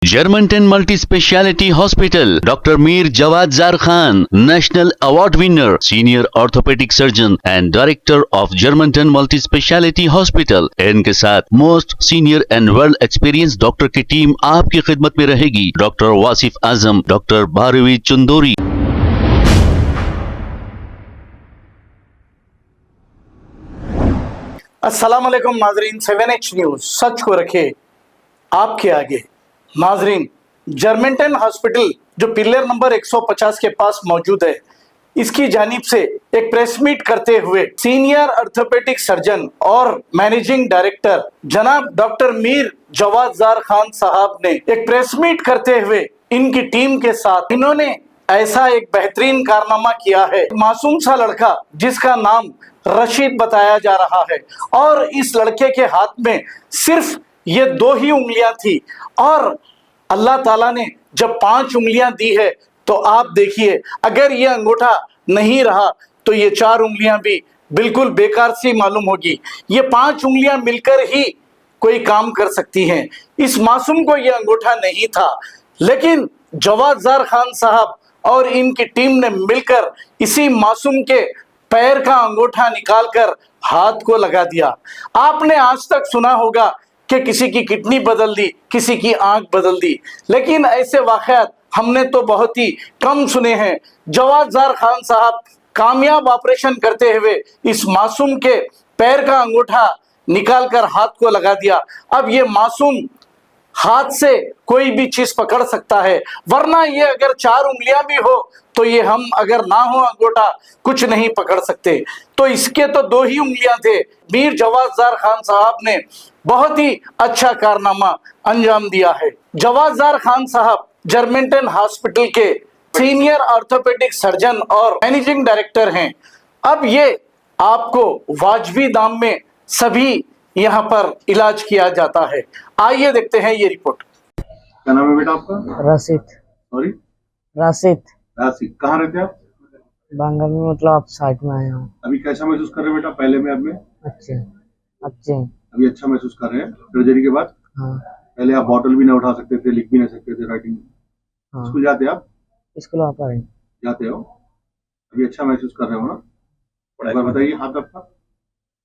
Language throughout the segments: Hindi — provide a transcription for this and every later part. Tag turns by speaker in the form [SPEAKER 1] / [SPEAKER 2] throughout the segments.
[SPEAKER 1] Germantown Multi Speciality Hospital, Dr. Mir Jawad Zar Khan, National Award winner, Senior Orthopedic Surgeon and Director of Germantown Multi Speciality Hospital। इनके साथ most senior and well experience doctor की टीम आपकी खिदमत में रहेगी। Doctor Wasif Azam, doctor Bharvi Chandori.
[SPEAKER 2] अस्सलाम वालेकुम नाजरीन, 7H न्यूज सच को रखे आपके आगे। नाजरीन, जर्मेंटन हॉस्पिटल जो पिलर नंबर 150 के पास मौजूद है, इसकी जानिब से एक प्रेस मीट करते हुए सीनियर ऑर्थोपेडिक सर्जन और मैनेजिंग डायरेक्टर जनाब डॉक्टर मीर जवाद जार खान साहब ने एक प्रेस मीट करते हुए इनकी टीम के साथ इन्होंने ऐसा एक बेहतरीन कारनामा किया है। मासूम सा लड़का जिसका नाम रशीद बताया जा रहा है और इस लड़के के हाथ में सिर्फ ये 2 ही उंगलियां थी और अल्लाह ताला ने जब 5 उंगलियां दी है तो आप देखिए, अगर ये अंगूठा नहीं रहा तो ये 4 उंगलियां भी बिल्कुल बेकार सी मालूम होगी। ये 5 उंगलियां मिलकर ही कोई काम कर सकती हैं। इस मासूम को ये अंगूठा नहीं था, लेकिन जवाद जार खान साहब और इनकी टीम ने मिलकर इसी मासूम के पैर का अंगूठा निकालकर हाथ को लगा दिया। आपने आज तक सुना होगा कि किसी की किडनी बदल दी, किसी की आंख बदल दी, लेकिन ऐसे वाक़यात हमने तो बहुत ही कम सुने हैं। जवाद जार खान साहब कामयाब ऑपरेशन करते हुए इस मासूम के पैर का अंगूठा निकालकर हाथ को लगा दिया। अब ये मासूम हाथ से कोई भी चीज पकड़ सकता है, वरना ये अगर 4 उंगलियां भी हो तो ये हम अगर ना हो अंगूठा कुछ नहीं पकड़ सकते। तो इसके तो 2 ही उंगलियां थे। मीर जवाद जार खान साहब ने बहुत ही अच्छा कारनामा अंजाम दिया है। जवाद जार खान साहब जर्मेंटन हॉस्पिटल के सीनियर ऑर्थोपेडिक सर्जन और मैनेजिंग डायरेक्टर हैं। अब ये आपको वाजबी दाम में सभी यहाँ पर इलाज किया जाता है। आइए देखते हैं ये रिपोर्ट।
[SPEAKER 3] क्या नाम है बेटा आपका?
[SPEAKER 4] राशिद।
[SPEAKER 3] सॉरी,
[SPEAKER 4] राशिद।
[SPEAKER 3] राशिद। कहाँ रहते हैं आप?
[SPEAKER 4] बांगा में, मतलब आप साइड में आए हो।
[SPEAKER 3] अभी कैसा महसूस कर रहे हैं बेटा? पहले में, अब में?
[SPEAKER 4] अच्छे अच्छे।
[SPEAKER 3] अभी अच्छा महसूस कर रहे हैं सर्जरी के बाद?
[SPEAKER 4] हाँ।
[SPEAKER 3] पहले आप बॉटल भी ना उठा सकते थे, लिख भी ना सकते थे, राइटिंग।
[SPEAKER 4] हाँ।
[SPEAKER 3] स्कूल जाते आप?
[SPEAKER 4] स्कूल आप आए
[SPEAKER 3] जाते हो? अभी अच्छा महसूस कर रहे हो ना? एक बार बताइए, हाथ आपका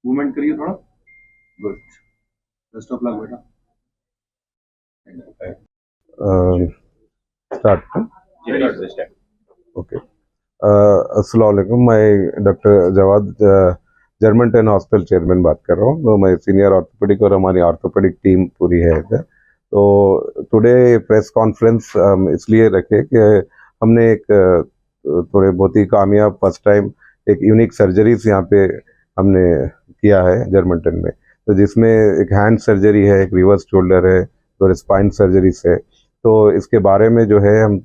[SPEAKER 3] मूवमेंट करिए थोड़ा। गुड, बेस्ट ऑफ लक बेटा।
[SPEAKER 5] Start. Okay. अस्सलामुअलैकुम, मैं doctor Jawad Germanton hospital chairman बात कर रहा हूँ। तो मैं सीनियर ऑर्थोपेडिक और हमारी ऑर्थोपेडिक टीम पूरी है इधर। तो टुडे प्रेस कॉन्फ्रेंस इसलिए रखे कि हमने एक थोड़े बहुत ही कामयाब फर्स्ट टाइम एक यूनिक सर्जरीज यहाँ पे हमने किया है जर्मेंटन में। तो जिसमें एक हैंड सर्जरी है, एक रिवर्स शोल्डर है और स्पाइन सर्जरीज है। तो इसके बारे में जो है हम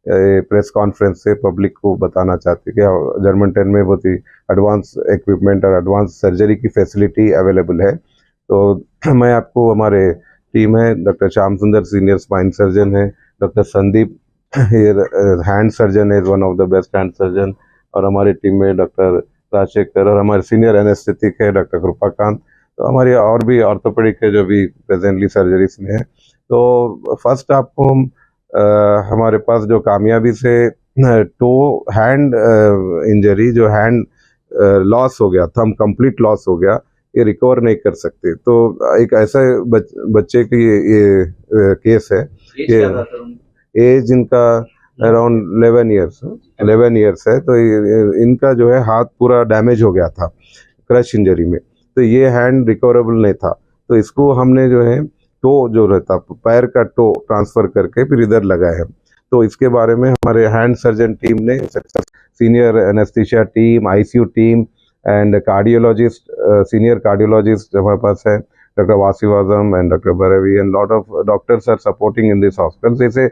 [SPEAKER 5] प्रेस कॉन्फ्रेंस से पब्लिक को बताना चाहते हैं कि जर्मेंटन में बहुत ही एडवांस इक्विपमेंट और एडवांस सर्जरी की फैसिलिटी अवेलेबल है। तो मैं आपको, हमारे टीम है, डॉक्टर श्याम सुंदर सीनियर स्पाइन सर्जन है, डॉक्टर संदीप हैंड सर्जन है, one of the best hand surgeon, और हमारी टीम में डॉक्टर राजशेखर और हमारे सीनियर एनेस्थेटिक है डॉक्टर कृपाकांत। तो हमारी और भी ऑर्थोपेडिक है जो भी प्रेजेंटली सर्जरीज में है। तो फर्स्ट आपको हमारे पास जो कामयाबी से टो हैंड इंजरी, जो हैंड लॉस हो गया, थंब कंप्लीट लॉस हो गया, ये रिकवर नहीं कर सकते। तो एक ऐसा बच्चे की ये केस है कि एज इनका अराउंड 11 ईयर्स है। तो इनका जो है हाथ पूरा डैमेज हो गया था क्रश इंजरी में। तो ये हैंड रिकवरेबल नहीं था। तो इसको हमने जो है टो जो रहता, पैर का टो ट्रांसफर करके फिर इधर लगाए हैं। तो इसके बारे में हमारे हैंड सर्जन टीम ने, senior anaesthesia team, ICU team and cardiologist, senior cardiologist हमारे पास है doctor Wasif Azam and doctor Barevi, and lot of doctors are supporting in this hospital. जैसे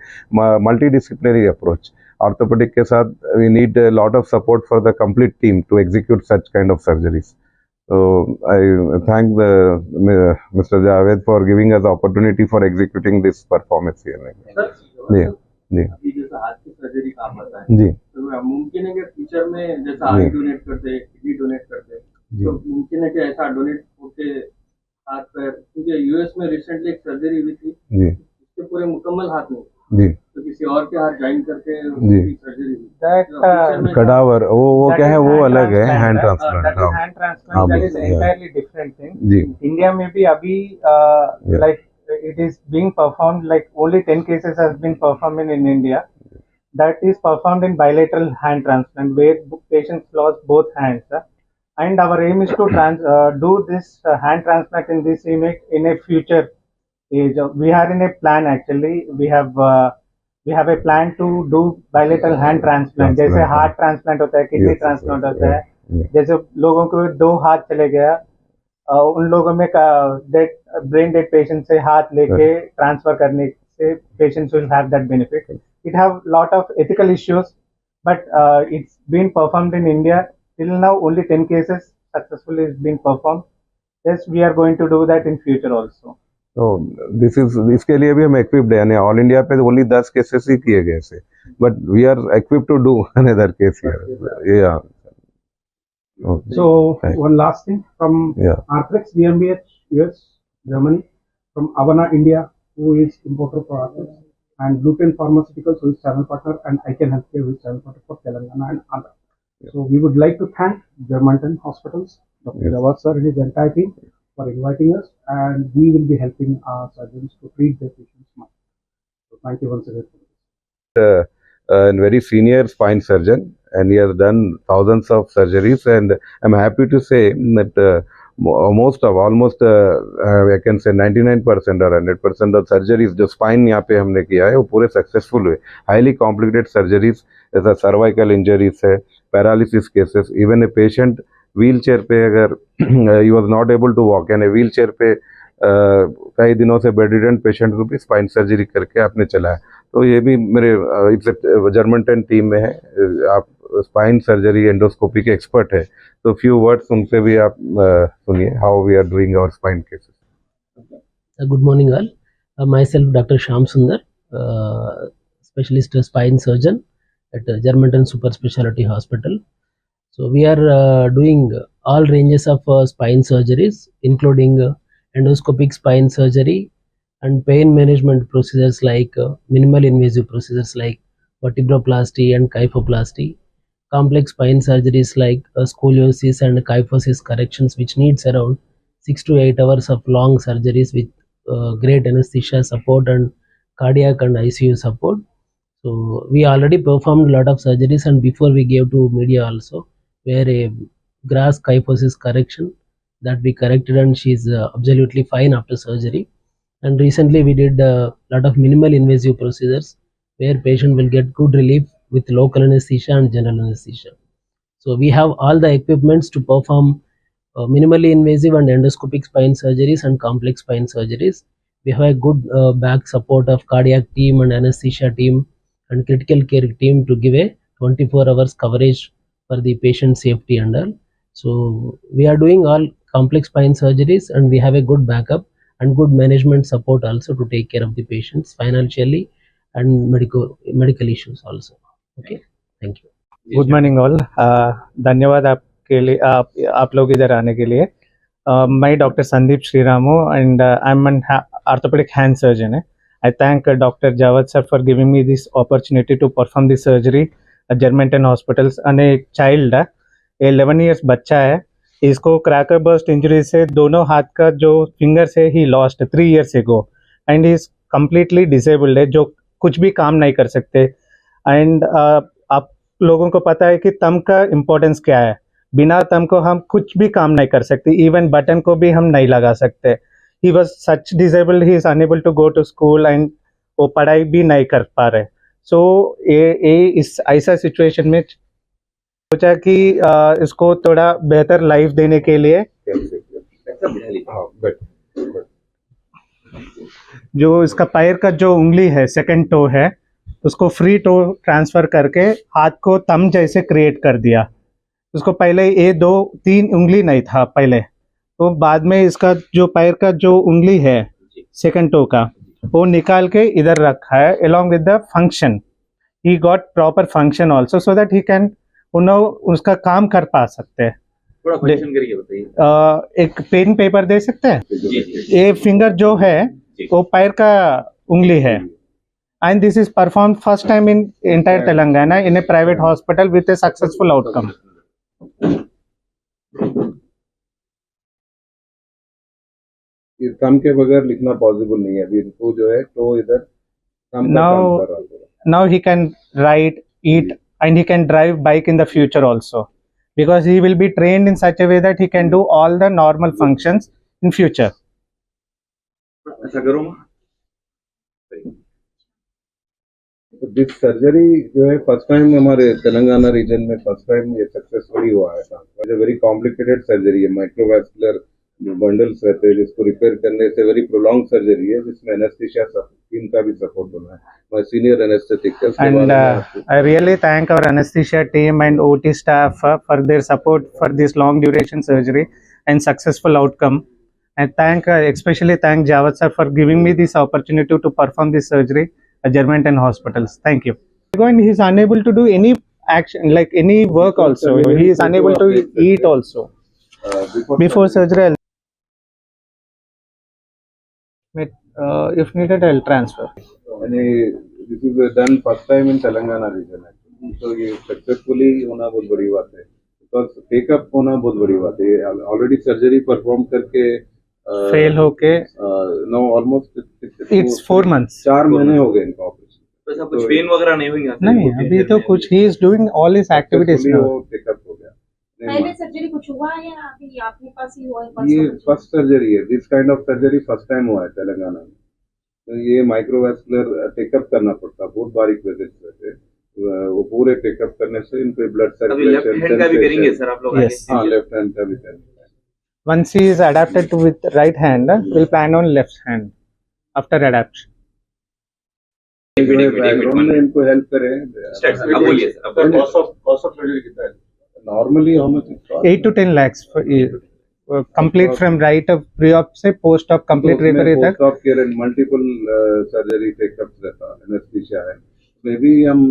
[SPEAKER 5] मल्टीडिसिप्लिनरी अप्रोच ऑर्थोपेडिक के साथ, we need lot of support for the complete team to execute such kind of surgeries. So I thank Mr. Javed for giving us the opportunity for executing this performance here. जी जी
[SPEAKER 3] जैसा हाथ की सर्जरी का आप बताएं,
[SPEAKER 5] जी,
[SPEAKER 3] तो मुमकिन है कि फ्यूचर में जैसा आई डोनेट करते, किडनी डोनेट करते, तो मुमकिन है कि ऐसा डोनेट होके हाथ पैर, क्योंकि यूएस में रिसेंटली एक सर्जरी हुई थी,
[SPEAKER 5] जी,
[SPEAKER 6] इसके पूरे मुकम्मल हाथ नहीं,
[SPEAKER 5] जी
[SPEAKER 6] तो किसी और के हाथ ज्वाइन करके
[SPEAKER 5] जी।
[SPEAKER 6] सर्जरी
[SPEAKER 7] That
[SPEAKER 5] कडावर वो
[SPEAKER 7] that
[SPEAKER 5] क्या
[SPEAKER 7] is
[SPEAKER 5] है, वो
[SPEAKER 7] hand
[SPEAKER 5] अलग है,
[SPEAKER 7] transplant,
[SPEAKER 5] hand
[SPEAKER 7] that
[SPEAKER 5] transplant.
[SPEAKER 7] is hand transplant.
[SPEAKER 5] हाँ,
[SPEAKER 7] That is
[SPEAKER 5] yeah.
[SPEAKER 7] entirely different thing.
[SPEAKER 5] Ji
[SPEAKER 7] India में भी अभी
[SPEAKER 5] Yeah.
[SPEAKER 7] like it is being performed, like only 10 cases has been performed in India. That is performed in bilateral hand transplant where patients lost both hands. And our aim is to do this hand transplant in this image in a future age. We are in a plan actually. We have a plan to do bilateral hand transplant. जैसे
[SPEAKER 5] Transplant,
[SPEAKER 7] हार्ट ट्रांसप्लांट होता है, किडनी
[SPEAKER 5] Yes,
[SPEAKER 7] ट्रांसप्लांट
[SPEAKER 5] yes,
[SPEAKER 7] होता है,
[SPEAKER 5] yeah.
[SPEAKER 7] जैसे लोगों को 2 हाथ चले गया, उन लोगों में ब्रेन डेड पेशेंट से हाथ लेके ट्रांसफर करने से patients will have that benefit. It have lot of ethical issues, but it's been performed in India till now. Only 10 cases successfully is been performed. Yes, we are going to do that in future also.
[SPEAKER 5] तो दिस इज, इसके लिए भी हम इक्विप्ड है, यानी ऑल इंडिया पे ओनली 10 केसेस ही किए गए थे, but we are equipped to do another case here. या
[SPEAKER 8] So one last thing from
[SPEAKER 5] Yeah.
[SPEAKER 8] Arthrex GmbH, US, Germany, from Avana India, who is importer for Arthrex, and Blueprint Pharmaceuticals, who is channel partner, and Icon Healthcare, who is channel partner for Telangana and Andhra. So we would like to thank Germantown Hospitals, Dr.
[SPEAKER 5] Yes.
[SPEAKER 8] Jawad sir and his entire team for inviting us, and we will be helping our surgeons to treat their patients much. So thank you once again.
[SPEAKER 5] A very senior spine surgeon, and he has done thousands of surgeries, and I'm happy to say that almost I can say 99% or 100% of surgeries जो spine यहाँ पे हमने किया है वो पूरे सक्सेसफुल हुए। हाईली कॉम्प्लिकेटेड सर्जरीज जैसा सर्वाइकल इंजरीज है, paralysis cases, even a patient wheelchair पे अगर he was not able to walk, यानी व्हील चेयर पे कई दिनों से बेडरिडन पेशेंट को भी स्पाइन सर्जरी करके आपने चलाया। तो ये भी मेरे जर्मनटन टीम में है, आप स्पाइन सर्जरी एंडोस्कोपी के एक्सपर्ट है, तो फ्यू वर्ड्स उनसे भी आप सुनिए, how we are doing our spine cases.
[SPEAKER 9] Good morning all. Myself Dr. Shyam Sundar, specialist spine surgeon at Germantown Super Speciality Hospital. So we are doing all ranges of spine surgeries, including endoscopic spine surgery and pain management procedures like minimal invasive procedures like vertebroplasty and kyphoplasty, complex spine surgeries like scoliosis and kyphosis corrections, which needs around 6 to 8 hours of long surgeries with great anesthesia support and cardiac and ICU support. So we already performed a lot of surgeries, and before we gave to media also, where a grass kyphosis correction that we corrected, and she is absolutely fine after surgery. And recently we did a lot of minimal invasive procedures where patient will get good relief with local anesthesia and general anesthesia. So we have all the equipments to perform minimally invasive and endoscopic spine surgeries and complex spine surgeries. We have a good back support of cardiac team and anesthesia team and critical care team to give a 24 hours coverage for the patient safety and all. So we are doing all complex spine surgeries, and we have a good backup and good management support also to take care of the patients financially and medical issues also. Okay, thank you.
[SPEAKER 7] Good morning all. धन्यवाद आपके लिए, आप लोग इधर आने के लिए. मैं doctor Sandeep Sriramu and I am an orthopaedic hand surgeon. I thank Dr. Jawad sir for giving me this opportunity to perform this surgery at Germantown Hospitals. And एक child है, 11 years बच्चा है, इसको क्रैकर बर्स्ट इंजरी से दोनों हाथ का जो फिंगर्स है he lost 3 years ago, and he is completely disabled है, जो कुछ भी काम नहीं कर सकते. एंड आप लोगों को पता है कि थंब का इम्पोर्टेंस क्या है. बिना थंब को हम कुछ भी काम नहीं कर सकते, इवन बटन को भी हम नहीं लगा सकते. He was such disabled, he is unable to go to school and वो पढ़ाई भी नहीं कर पा रहे. So ये इस ऐसा सिचुएशन में सोचा कि इसको थोड़ा बेहतर लाइफ देने के लिए जो इसका पैर का जो उंगली है, सेकंड टो है, उसको फ्री टो ट्रांसफर करके हाथ को थंब जैसे क्रिएट कर दिया. उसको पहले ये 2-3 उंगली नहीं था पहले, तो बाद में इसका जो पैर का जो उंगली है सेकंड टो का वो निकाल के इधर रखा है along with the function. He got proper function also so that he can उसका काम कर पा सकते हैं.
[SPEAKER 6] थोड़ा फंक्शन करिए बताइए.
[SPEAKER 7] एक पेन पेपर दे सकते हैं. ये फिंगर जो है वो पैर का ungli hai. And this is performed first time in entire Telangana in a private hospital with a successful outcome.
[SPEAKER 5] ये थंब के बगैर लिखना पॉसिबल नहीं है अभी इनको जो है तो इधर थंब का काम कर रहा है
[SPEAKER 7] Now he can write, eat, and he can drive bike in the future also, because he will be trained in such a way that he can do all the normal functions in future.
[SPEAKER 3] ऐसा करो
[SPEAKER 5] दिस सर्जरी जो है फर्स्ट टाइम हमारे तेलंगाना रीजन में फर्स्ट टाइम ये सक्सेसफुली हुआ है था वेरी कॉम्प्लिकेटेड सर्जरी है माइक्रोवैस्कुलर बंडल्स रहते हैं जिसको रिपेयर करने से वेरी प्रोलॉन्ग सर्जरी है जिसमें एनेस्थीसिया टीम का भी सपोर्ट होना है my senior anaesthetic
[SPEAKER 7] And I really thank our anesthesia team and OT staff for their support for this long duration surgery and successful outcome. And especially thank Jawad sir for giving me this opportunity to perform this surgery at Germantown hospitals. Thank you. And he is unable to do any action, like any work also. He is unable to eat also. Before surgery, if needed, I'll transfer.
[SPEAKER 5] This is done first time in Telangana region actually. So ये successfully होना बहुत बड़ी बात है because टेकअप होना बहुत बड़ी बात है ऑलरेडी सर्जरी परफॉर्म करके
[SPEAKER 7] फेल होके
[SPEAKER 5] नो ऑलमोस्ट
[SPEAKER 7] It's 4 months.
[SPEAKER 5] 4 महीने हो गए इनका ऑपरेशन
[SPEAKER 6] ऐसा कुछ पेन वगैरह नहीं हुई
[SPEAKER 7] नहीं अभी तो कुछ he is doing all his activities
[SPEAKER 5] Successfully
[SPEAKER 7] now.
[SPEAKER 5] वो टेकअप हो गया
[SPEAKER 10] पहले सर्जरी कुछ हुआ है या अभी आपके पास ही हुआ है?
[SPEAKER 5] ये फर्स्ट सर्जरी है this kind of surgery first time हुआ है तेलंगाना में तो ये माइक्रोवैस्कुलर टेकअप करना पड़ता बहुत बारीक विजिट्स रहते वो पूरे टेकअप करने से इनके ब्लड
[SPEAKER 6] अभी लेफ्ट हैंड का भी करेंगे सर आप लोग
[SPEAKER 7] Yes.
[SPEAKER 5] हाँ लेफ्ट हैंड का भी करेंगे
[SPEAKER 7] Once he is adapted to with right hand, we'll plan on left hand after adaptation.
[SPEAKER 5] Background में इनको हेल्प करें
[SPEAKER 6] अब बोलिए सर अब
[SPEAKER 3] कॉस्ट ऑफ सर्जरी कितना है
[SPEAKER 5] normally how much
[SPEAKER 7] 8 to 10 lakhs for complete from right of pre-op से post-op complete recovery तक.
[SPEAKER 5] Post op care and multiple surgery takeups रहता है एनेस्थीसिया है मे बी हम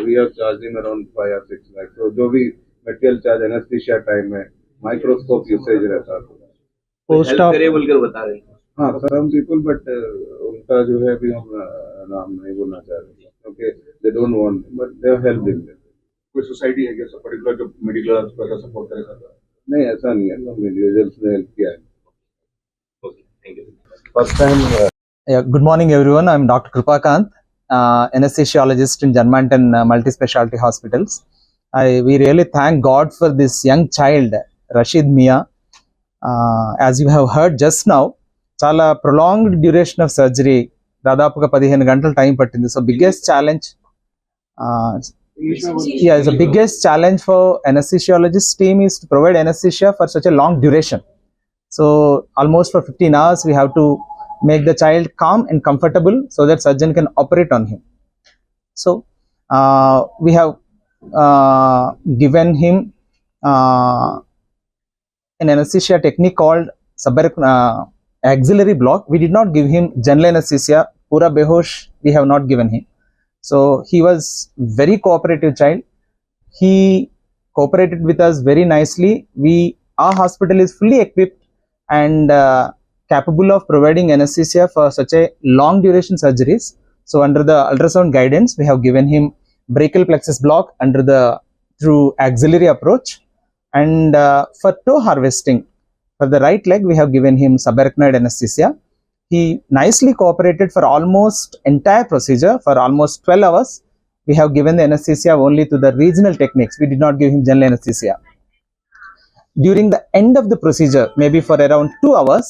[SPEAKER 5] we are charging around 5 or 6 lakh तो जो भी मटेरियल चार्ज एनेस्थीसिया टाइम में माइक्रोस्कोप यूसेज रहता है
[SPEAKER 7] Post-op
[SPEAKER 6] करे बोलकर बता रहे हैं
[SPEAKER 5] हाँ सम पीपल बट उनका जो है अभी हम नाम नहीं बोलना चाह रहे क्योंकि they don't want but they have help in
[SPEAKER 3] कोई सोसाइटी है क्या पर्टिकुलर जो मेडिकल का सपोर्ट करेगा
[SPEAKER 5] नहीं ऐसा नहीं है इंडिविजुअल्स ने हेल्प किया है
[SPEAKER 6] okay thank you
[SPEAKER 5] first time
[SPEAKER 11] Yeah, good morning, everyone. I'm Dr. Krupakant, anesthesiologist in Germantown Multi-Specialty Hospitals. We really thank God for this young child, Rashid Mia. As you have heard just now, చాలా prolonged duration of surgery, దాదాపుగా 15 గంటల టైం పట్టింది. So biggest challenge, the biggest challenge for anesthesiologist team is to provide anesthesia for such a long duration. So almost for 15 hours, we have to make the child calm and comfortable so that surgeon can operate on him. So we have given him an anesthesia technique called axillary block. We did not give him general anesthesia. Pura behosh we have not given him. So he was very cooperative child. He cooperated with us very nicely. Our hospital is fully equipped and capable of providing anesthesia for such a long duration surgeries. So under the ultrasound guidance, we have given him brachial plexus block through axillary approach, and for toe harvesting for the right leg, we have given him subarachnoid anesthesia. He nicely cooperated for almost entire procedure for almost 12 hours. We have given the anesthesia only to the regional techniques. We did not give him general anesthesia. During the end of the procedure, maybe for around 2 hours,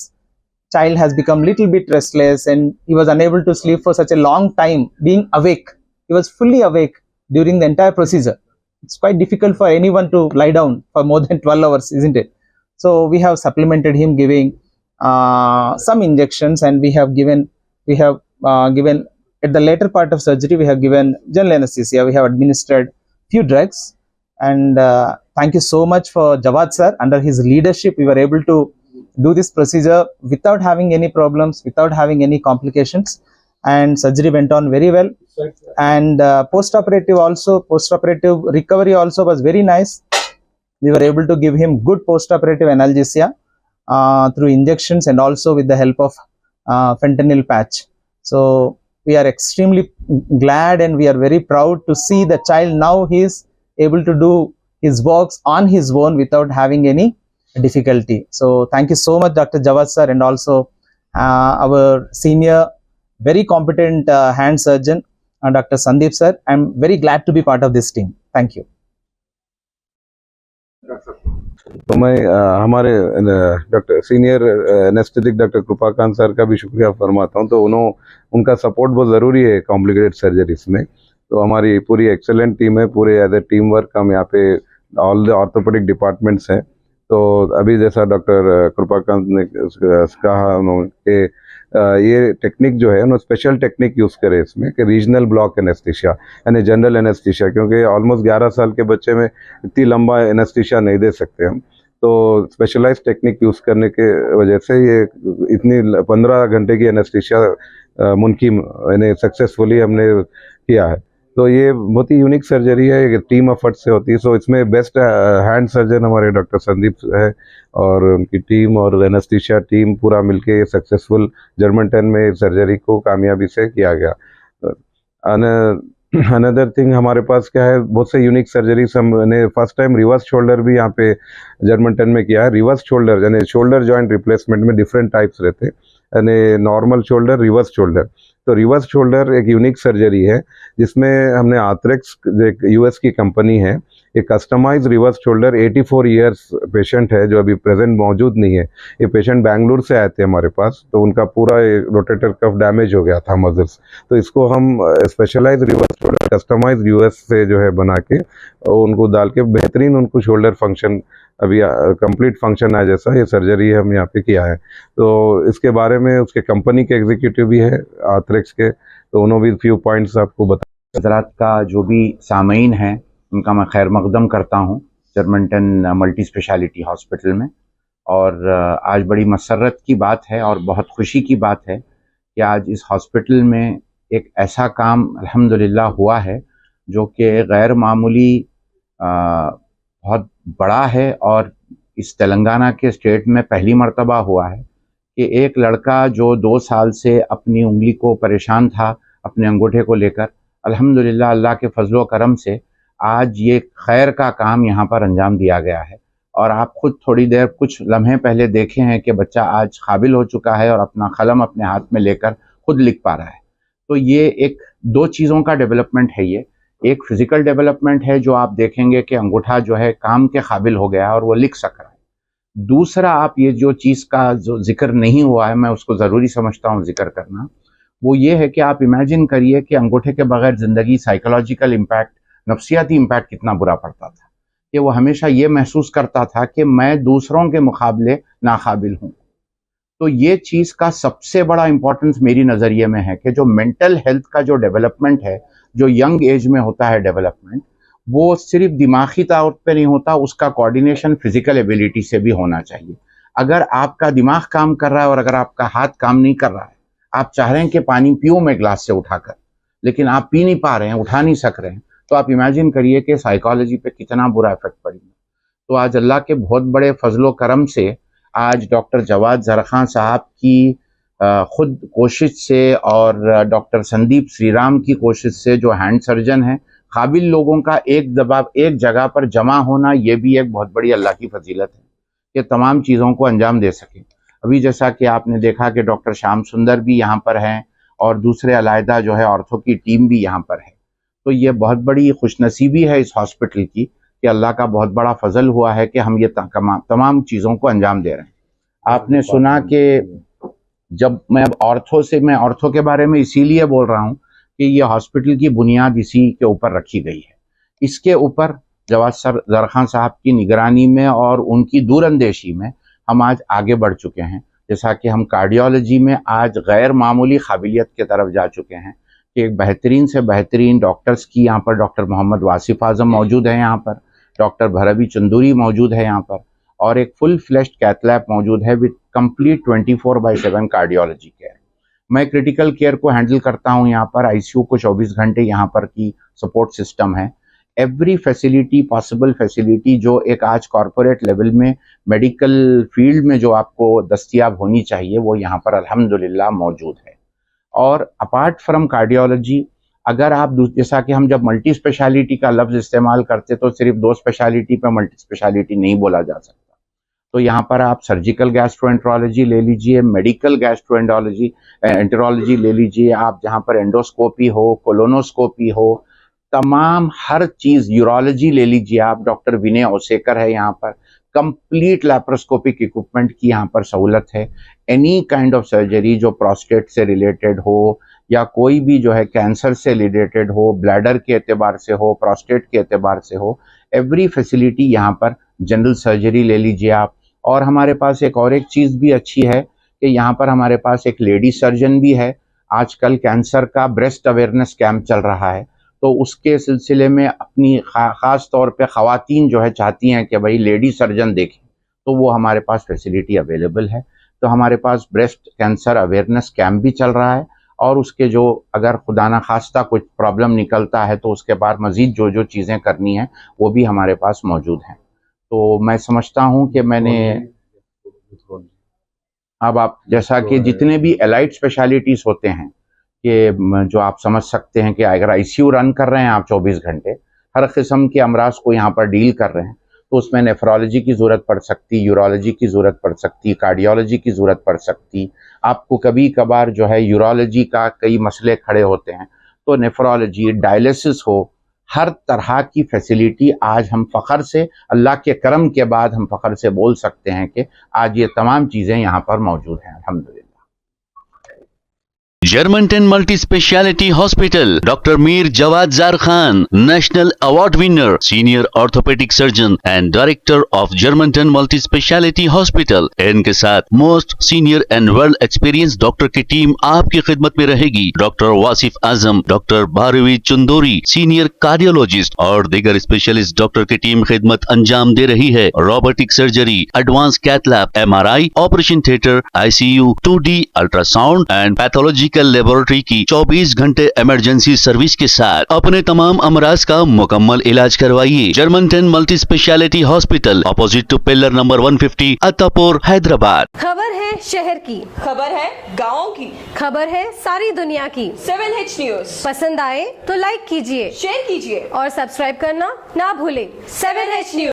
[SPEAKER 11] child has become little bit restless and he was unable to sleep for such a long time being awake. He was fully awake during the entire procedure. It's quite difficult for anyone to lie down for more than 12 hours, isn't it? So we have supplemented him giving some injections, and we have given at the later part of surgery, we have given general anesthesia. We have administered few drugs, and thank you so much for Jawad sir. Under his leadership, we were able to do this procedure without having any problems, without having any complications, and surgery went on very well. And post-operative recovery also was very nice. We were able to give him good post-operative analgesia through injections and also with the help of fentanyl patch. So we are extremely glad and we are very proud to see the child now he is able to do his works on his own without having any difficulty. So thank you so much, Dr. Jawad sir, and also our senior, very competent hand surgeon, Dr. Sandeep sir. I'm very glad to be part of this team. Thank you.
[SPEAKER 5] तो मैं हमारे doctor senior anaesthetic doctor Kripakant sir का भी शुक्रिया फरमाता हूँ। तो उनका सपोर्ट बहुत ज़रूरी है कॉम्प्लिकेटेड सर्जरीज में। तो हमारी पूरी एक्सेलेंट टीम है, पूरे एज ए टीम वर्क हम यहाँ पे ऑल द ऑर्थोपेडिक डिपार्टमेंट्स हैं। तो अभी जैसा डॉक्टर कृपाकांत ने कहा कि ये टेक्निक जो है उन्होंने स्पेशल टेक्निक यूज़ करे इसमें कि रीजनल ब्लॉक एनेस्थीसिया यानी जनरल एनेस्थीसिया, क्योंकि ऑलमोस्ट 11 साल के बच्चे में इतनी लंबा एनेस्थीसिया नहीं दे सकते हम। तो स्पेशलाइज टेक्निक यूज़ करने के वजह से ये इतनी 15 घंटे की एनेस्थीसिया मुमकिन यानी सक्सेसफुली हमने किया है। तो ये बहुत ही यूनिक सर्जरी है, एक टीम एफर्ट से होती है। सो इसमें बेस्ट हैंड सर्जन हमारे डॉक्टर संदीप है और उनकी टीम और एनेस्थीसिया टीम पूरा मिलके सक्सेसफुल जर्मनटन में सर्जरी को कामयाबी से किया गया। अनदर थिंग हमारे पास क्या है, बहुत से यूनिक सर्जरीज हमने फर्स्ट टाइम रिवर्स शोल्डर भी यहाँ पे जर्मनटन में किया है। रिवर्स शोल्डर यानी शोल्डर जॉइंट रिप्लेसमेंट में डिफरेंट टाइप्स रहते हैं, यानी नॉर्मल शोल्डर, रिवर्स शोल्डर। तो रिवर्स शोल्डर एक यूनिक सर्जरी है जिसमें हमने आर्थरेक्स एक यूएस की कंपनी है, एक customise reverse shoulder 84 years patient है जो अभी प्रेजेंट मौजूद नहीं है। ये पेशेंट बेंगलुरु से आए थे हमारे पास, तो उनका पूरा रोटेटर कफ डैमेज हो गया था मसल्स। तो इसको हम specialise reverse shoulder customise US से जो है बना के उनको डाल के बेहतरीन उनको शोल्डर फंक्शन अभी कंप्लीट फंक्शन है जैसा ये सर्जरी हम यहाँ पे किया है। तो इसके बारे में उसके कंपनी के एग्जीक्यूटिव भी है आर्थरेक्स के, तो उन्होंने भी फ्यू पॉइंट्स आपको बता।
[SPEAKER 12] हजरात का जो भी सामीन है उनका मैं खैर मकदम करता हूँ जर्मनटन मल्टी स्पेशलिटी हॉस्पिटल में। और आज बड़ी मसरत की बात है और बहुत खुशी की बात है कि आज इस हॉस्पिटल में एक ऐसा काम अल्हम्दुलिल्लाह हुआ है जो कि गैर मामूली बहुत बड़ा है और इस तेलंगाना के स्टेट में पहली मर्तबा हुआ है कि एक लड़का जो 2 साल से अपनी उंगली को परेशान था अपने अंगूठे को लेकर, अल्हम्दुलिल्लाह अल्लाह के फजलो करम से आज ये खैर का काम यहाँ पर अंजाम दिया गया है। और आप खुद थोड़ी देर कुछ लम्हे पहले देखे हैं कि बच्चा आज काबिल हो चुका है और अपना कलम अपने हाथ में लेकर खुद लिख पा रहा है। तो ये एक 2 चीज़ों का डेवलपमेंट है। ये एक फिज़िकल डेवलपमेंट है जो आप देखेंगे कि अंगूठा जो है काम के काबिल हो गया और वो लिख सक रहा है। दूसरा, आप ये जो चीज़ का जो जिक्र नहीं हुआ है, मैं उसको ज़रूरी समझता हूँ जिक्र करना, वो ये है कि आप इमेजिन करिए कि अंगूठे के बगैर ज़िंदगी, साइकोलॉजिकल इम्पैक्ट, नफ्सियाती इम्पैक्ट कितना बुरा पड़ता था कि वो हमेशा ये महसूस करता था कि मैं दूसरों के मुकाबले नाकाबिल हूँ। तो ये चीज़ का सबसे बड़ा इम्पोर्टेंस मेरी नज़रिए में है कि जो मेंटल हेल्थ का जो डेवलपमेंट है, जो यंग एज में होता है डेवलपमेंट, वो सिर्फ दिमागी तौर पे नहीं होता, उसका कोऑर्डिनेशन फिजिकल एबिलिटी से भी होना चाहिए। अगर आपका दिमाग काम कर रहा है और अगर आपका हाथ काम नहीं कर रहा है, आप चाह रहे हैं कि पानी पीऊँ मैं ग्लास से उठाकर, लेकिन आप पी नहीं पा रहे हैं, उठा नहीं सक रहे हैं, तो आप इमेजिन करिए कि साइकोलॉजी पे कितना बुरा इफेक्ट पड़ेगा। तो आज अल्लाह के बहुत बड़े फजलो करम से आज डॉक्टर जवाद ज़रख़ान साहब की खुद कोशिश से और डॉक्टर संदीप श्रीराम की कोशिश से, जो हैंड सर्जन हैं, काबिल लोगों का एक जगह पर जमा होना, ये भी एक बहुत बड़ी अल्लाह की फजीलत है कि तमाम चीज़ों को अंजाम दे सकें। अभी जैसा कि आपने देखा कि डॉक्टर श्याम सुंदर भी यहाँ पर हैं और दूसरे अलहदा जो है ऑर्थो की टीम भी यहाँ पर है। तो ये बहुत बड़ी खुशनसीबी है इस हॉस्पिटल की कि अल्लाह का बहुत बड़ा फजल हुआ है कि हम ये तमाम चीज़ों को अंजाम दे रहे हैं। आपने सुना कि जब मैं ऑर्थो के बारे में इसीलिए बोल रहा हूँ कि ये हॉस्पिटल की बुनियाद इसी के ऊपर रखी गई है। इसके ऊपर जवाद ज़रख़ान साहब की निगरानी में और उनकी दूरअंदेशी में हम आज आगे बढ़ चुके हैं। जैसा कि हम कार्डियोलॉजी में आज गैर मामूली काबिलियत की तरफ जा चुके हैं कि एक बेहतरीन से बेहतरीन डॉक्टर्स की यहाँ पर डॉक्टर मोहम्मद वासिफ आज़म मौजूद है, यहाँ पर डॉक्टर भरवी चंदूरी मौजूद है यहाँ पर, और एक फुल फ्लेश्ड कैथ लैब मौजूद है विद कंप्लीट 24/7 कार्डियोलॉजी केयर। मैं क्रिटिकल केयर को हैंडल करता हूँ यहाँ पर, आईसीयू को 24 घंटे यहाँ पर की सपोर्ट सिस्टम है। एवरी फैसिलिटी, पॉसिबल फैसिलिटी जो एक आज कॉरपोरेट लेवल में मेडिकल फील्ड में जो आपको दस्तयाब होनी चाहिए, वो यहाँ पर अल्हम्दुलिल्लाह मौजूद है। और अपार्ट फ्रॉम कार्डियोलॉजी अगर आप जैसा कि हम जब मल्टी स्पेशलिटी का लफ्ज़ इस्तेमाल करते तो सिर्फ 2 स्पेशलिटी पे मल्टी स्पेशलिटी नहीं बोला जा सकता। तो यहाँ पर आप सर्जिकल गैस्ट्रोएंटरोलॉजी ले लीजिए, मेडिकल गैस्ट्रोएंटरोलॉजी एंटरोलॉजी ले लीजिए, आप जहाँ पर एंडोस्कोपी हो, कोलोनोस्कोपी हो, तमाम हर चीज़, यूरोलॉजी ले लीजिए आप, डॉक्टर विनय ओसेकर है यहाँ पर, कंप्लीट लैप्रोस्कोपिक इक्विपमेंट की यहाँ पर सहूलत है। एनी काइंड ऑफ सर्जरी जो प्रोस्टेट से रिलेटेड हो या कोई भी जो है कैंसर से रिलेटेड हो, ब्लैडर के एतबार से हो, प्रोस्टेट के एतबार से हो, एवरी फैसिलिटी यहाँ पर, जनरल सर्जरी ले लीजिए आप। और हमारे पास एक चीज़ भी अच्छी है कि यहाँ पर हमारे पास एक लेडी सर्जन भी है। आजकल कैंसर का ब्रेस्ट अवेयरनेस कैंप चल रहा है, तो उसके सिलसिले में अपनी ख़ास तौर पे ख़वातीन जो है चाहती हैं कि भाई लेडी सर्जन देखें, तो वो हमारे पास फैसिलिटी अवेलेबल है। तो हमारे पास ब्रेस्ट कैंसर अवेयरनेस कैंप भी चल रहा है और उसके जो अगर खुदा ना खास्ता कुछ प्रॉब्लम निकलता है तो उसके बाद मज़ीद जो चीज़ें करनी हैं वो भी हमारे पास मौजूद हैं। तो मैं समझता हूँ कि मैंने अब आप जैसा कि जितने भी एलाइड स्पेशलिटीज़ होते हैं कि जो आप समझ सकते हैं कि अगर आईसीयू रन कर रहे हैं आप 24 घंटे, हर किस्म के अमराज को यहाँ पर डील कर रहे हैं, तो उसमें नेफ्रोलॉजी की ज़रूरत पड़ सकती, यूरोलॉजी की ज़रूरत पड़ सकती, कार्डियोलॉजी की ज़रूरत पड़ सकती। आपको कभी कभार जो है यूरोलॉजी का कई मसले खड़े होते हैं, तो नेफ्रोलॉजी, डायलिसिस हो, हर तरह की फैसिलिटी आज हम फ़ख्र से, अल्लाह के करम के बाद हम फ़ख्र से बोल सकते हैं कि आज ये तमाम चीज़ें यहाँ पर मौजूद हैं, अल्हम्दुलिल्लाह।
[SPEAKER 1] Germantown Multi Speciality Hospital, Dr. Mir Jawad Zar Khan, National Award winner, Senior Orthopedic Surgeon and Director of Germantown Multi Speciality Hospital. इनके साथ most senior and world experience doctor की टीम आपकी खिदमत में रहेगी। Doctor Wasif Azam, doctor Bharvi Chandori, senior cardiologist और दीगर स्पेशलिस्ट डॉक्टर की टीम खिदमत अंजाम दे रही है। Robotic surgery, advance cath lab, MRI, operation theatre, ICU, 2D ultrasound and pathological laboratory की 24 घंटे इमरजेंसी सर्विस के साथ अपने तमाम अमराज का मुकम्मल इलाज करवाइए। Germanten multi speciality hospital, opposite to pillar number 150, Attapur, Hyderabad.
[SPEAKER 13] खबर है शहर की, खबर है गाँव की, खबर है सारी दुनिया की। 7H न्यूज पसंद आए तो लाइक कीजिए, शेयर कीजिए और सब्सक्राइब करना ना भूले। 7H news.